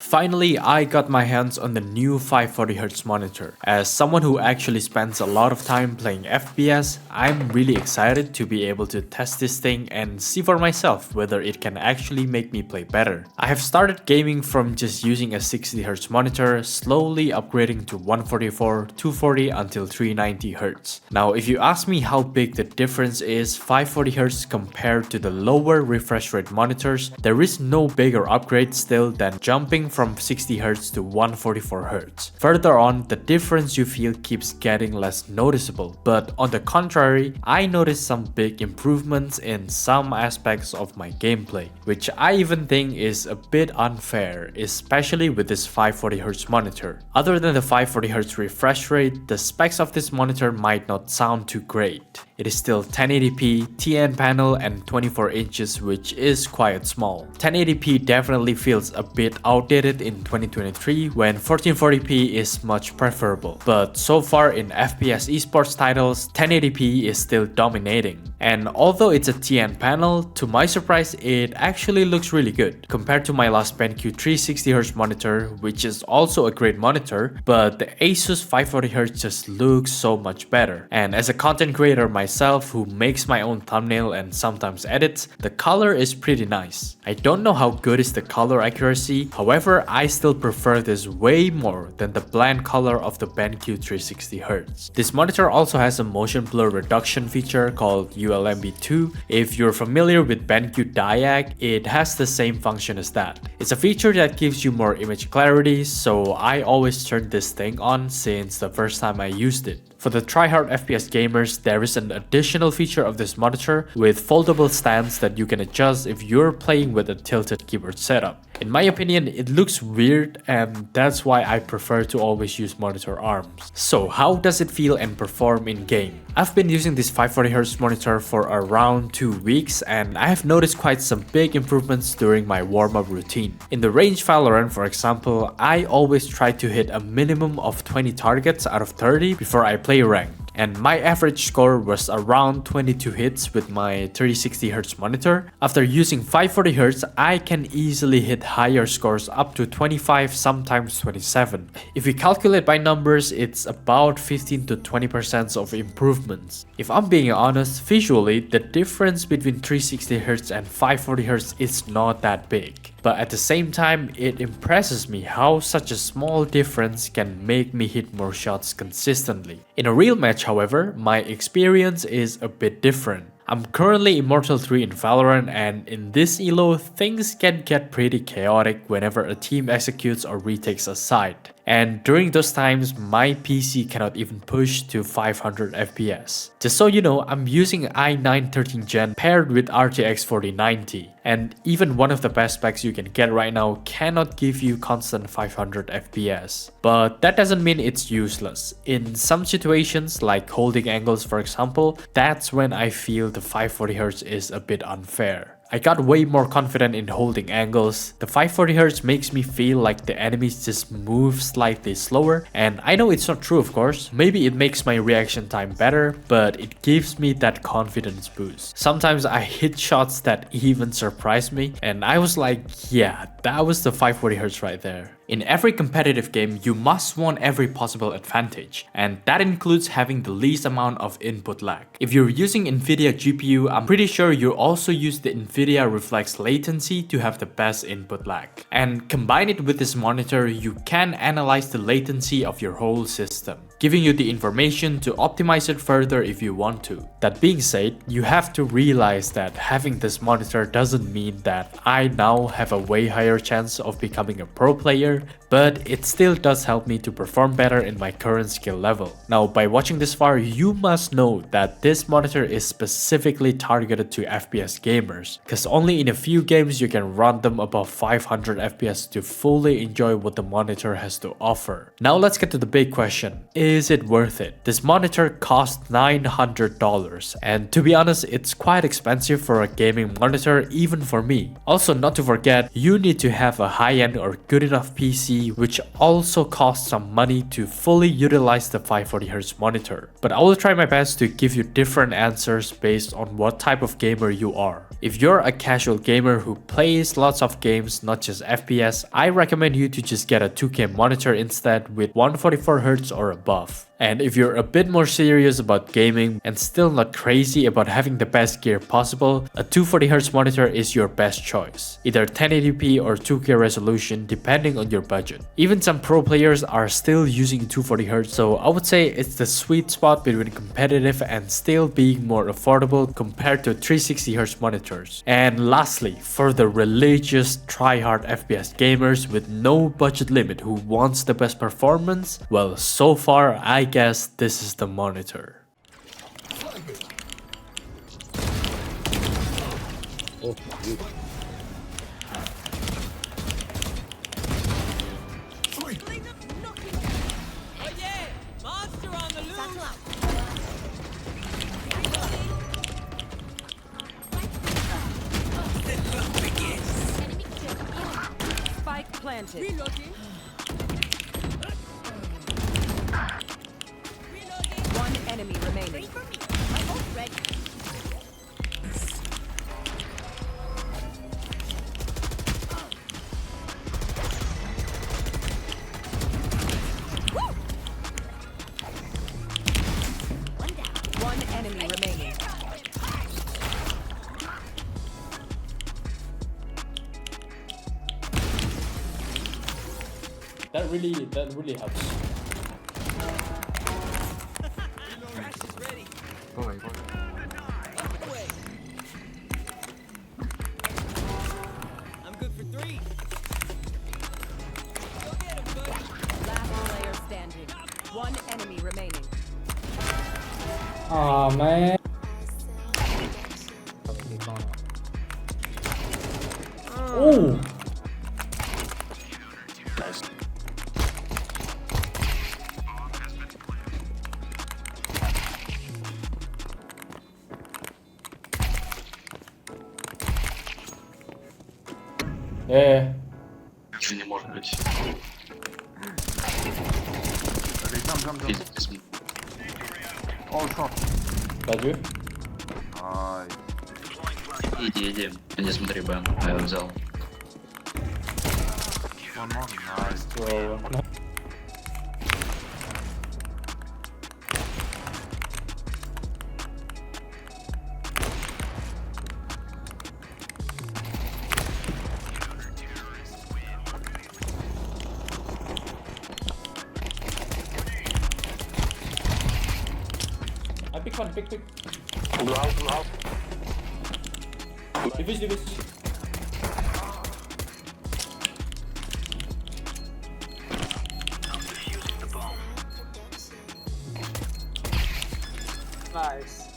Finally, I got my hands on the new 540Hz monitor. As someone who actually spends a lot of time playing FPS, I'm really excited to be able to test this thing and see for myself whether it can actually make me play better. I have started gaming from just using a 60Hz monitor, slowly upgrading to 144, 240 until 390Hz. Now, if you ask me how big the difference is 540Hz compared to the lower refresh rate monitors, there is no bigger upgrade still than jumping from 60Hz to 144Hz. Further on, the difference you feel keeps getting less noticeable, but on the contrary, I noticed some big improvements in some aspects of my gameplay, which I even think is a bit unfair, especially with this 540Hz monitor. Other than the 540Hz refresh rate, the specs of this monitor might not sound too great. It is still 1080p, TN panel and 24 inches, which is quite small. 1080p definitely feels a bit outdated in 2023 when 1440p is much preferable. But so far in FPS esports titles, 1080p is still dominating. And although it's a TN panel, to my surprise it actually looks really good. Compared to my last BenQ 360Hz monitor, which is also a great monitor, but the Asus 540Hz just looks so much better. And as a content creator myself who makes my own thumbnail and sometimes edits, the color is pretty nice. I don't know how good is the color accuracy, however I still prefer this way more than the bland color of the BenQ 360Hz. This monitor also has a motion blur reduction feature called ULMB2. If you're familiar with BenQ Diag, it has the same function as that. It's a feature that gives you more image clarity, so I always turn this thing on since the first time I used it. For the tryhard FPS gamers, there is an additional feature of this monitor with foldable stands that you can adjust if you're playing with a tilted keyboard setup. In my opinion, it looks weird and that's why I prefer to always use monitor arms. So how does it feel and perform in game? I've been using this 540Hz monitor for around 2 weeks and I have noticed quite some big improvements during my warm-up routine. In the range Valorant, for example, I always try to hit a minimum of 20 targets out of 30 before I play rank. And my average score was around 22 hits with my 360Hz monitor. After using 540Hz, I can easily hit higher scores up to 25, sometimes 27. If we calculate by numbers, it's about 15 to 20% of improvements. If I'm being honest, visually, the difference between 360Hz and 540Hz is not that big. But at the same time, it impresses me how such a small difference can make me hit more shots consistently. In a real match, however, my experience is a bit different. I'm currently Immortal 3 in Valorant and in this elo, things can get pretty chaotic whenever a team executes or retakes a site. And during those times, my PC cannot even push to 500 FPS. Just so you know, I'm using i9 13th Gen paired with RTX 4090. And even one of the best specs you can get right now cannot give you constant 500 FPS. But that doesn't mean it's useless. In some situations, like holding angles for example, that's when I feel the 540Hz is a bit unfair. I got way more confident in holding angles. The 540Hz makes me feel like the enemies just move slightly slower, and I know it's not true of course. Maybe it makes my reaction time better, but it gives me that confidence boost. Sometimes I hit shots that even surprise me, and I was like, yeah, that was the 540Hz right there. In every competitive game, you must want every possible advantage, and that includes having the least amount of input lag. If you're using Nvidia GPU, I'm pretty sure you also use the Nvidia Reflex latency to have the best input lag. And combine it with this monitor, you can analyze the latency of your whole system, giving you the information to optimize it further if you want to. That being said, you have to realize that having this monitor doesn't mean that I now have a way higher chance of becoming a pro player, but it still does help me to perform better in my current skill level. Now, by watching this far, you must know that this monitor is specifically targeted to FPS gamers, because only in a few games you can run them above 500 FPS to fully enjoy what the monitor has to offer. Now let's get to the big question. is it worth it? This monitor cost $900, and to be honest, it's quite expensive for a gaming monitor even for me. Also, not to forget, you need to have a high-end or good enough PC, which also costs some money to fully utilize the 540Hz monitor. But I will try my best to give you different answers based on what type of gamer you are. If you're a casual gamer who plays lots of games, not just FPS, I recommend you to just get a 2K monitor instead with 144Hz or above. And if you're a bit more serious about gaming and still not crazy about having the best gear possible, a 240Hz monitor is your best choice. Either 1080p or 2K resolution depending on your budget. Even some pro players are still using 240Hz, so I would say it's the sweet spot between competitive and still being more affordable compared to 360Hz monitors. And lastly, for the religious try-hard FPS gamers with no budget limit who wants the best performance, well, so far I guess this is the monitor. Oh, you. Spike planted. Reloading. One enemy remaining. One enemy remaining. That really helps. Oh my god. I'm good for 3. Last player standing. One enemy remaining. Aw, man. Oh! Yeah. Ничего не может быть. Физически. Got you? Иди. Не смотри, Бен. Я его взял. Bro. I pick one, pick. Division. Nice.